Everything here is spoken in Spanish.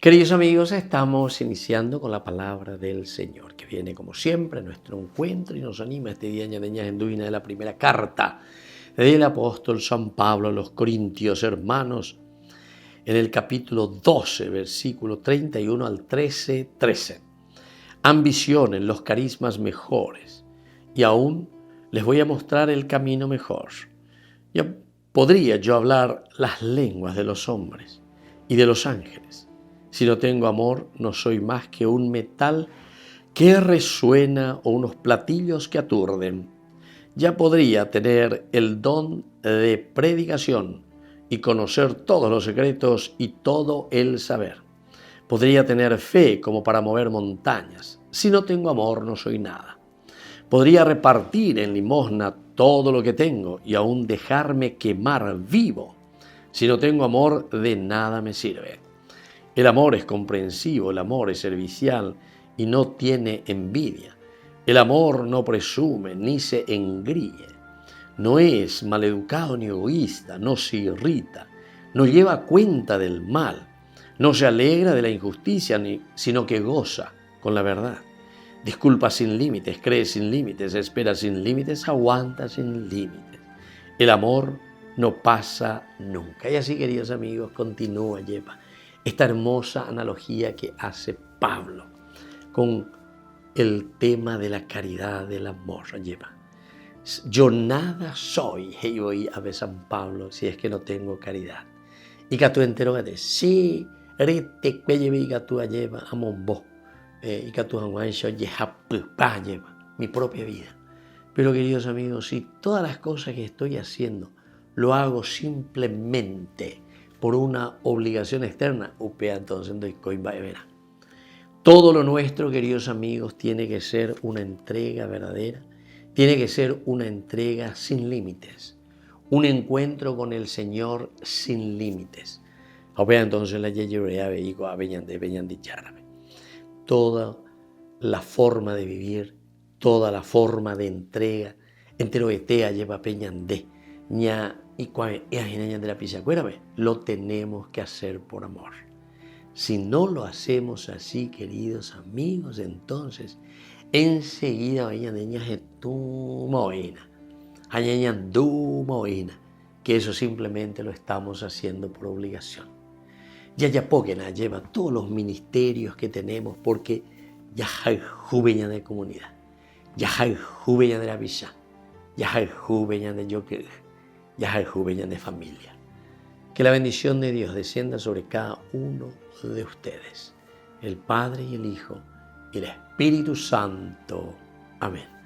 Queridos amigos, estamos iniciando con la palabra del Señor, que viene como siempre a nuestro encuentro y nos anima este día de la primera carta del apóstol San Pablo a los Corintios, hermanos, en el capítulo 12, versículo 31 al 13. Ambicionen los carismas mejores y aún les voy a mostrar el camino mejor. Ya podría yo hablar las lenguas de los hombres y de los ángeles. Si no tengo amor, no soy más que un metal que resuena o unos platillos que aturden. Ya podría tener el don de predicación y conocer todos los secretos y todo el saber. Podría tener fe como para mover montañas. Si no tengo amor, no soy nada. Podría repartir en limosna todo lo que tengo y aún dejarme quemar vivo. Si no tengo amor, de nada me sirve. El amor es comprensivo, el amor es servicial y no tiene envidia. El amor no presume ni se engríe. No es maleducado ni egoísta, no se irrita, no lleva cuenta del mal, no se alegra de la injusticia, sino que goza con la verdad. Disculpa sin límites, cree sin límites, espera sin límites, aguanta sin límites. El amor no pasa nunca. Y así, queridos amigos, continúa, lleva esta hermosa analogía que hace Pablo con el tema de la caridad, del amor. Lleva. Yo nada soy, voy a ver San Pablo, si es que no tengo caridad. Y que tú entero de sí, rete que lleve que tú lleva a monbo, y que tú anguancho lleva mi propia vida. Pero queridos amigos, si todas las cosas que estoy haciendo lo hago simplemente por una obligación externa, entonces verá. Todo lo nuestro, queridos amigos, tiene que ser una entrega verdadera, tiene que ser una entrega sin límites, un encuentro con el Señor sin límites. Entonces la toda la forma de vivir, toda la forma de entrega, entero etea lleva peñandé, ña y lo tenemos que hacer por amor. Si no lo hacemos así, queridos amigos, entonces enseguida vayan que eso simplemente lo estamos haciendo por obligación. Ya Pogena lleva todos los ministerios que tenemos porque ya hay juveña de comunidad, ya hay juveña de la villa, ya hay juveña de yo que ya hay juveña de familia. Que la bendición de Dios descienda sobre cada uno de ustedes, el Padre y el Hijo y el Espíritu Santo. Amén.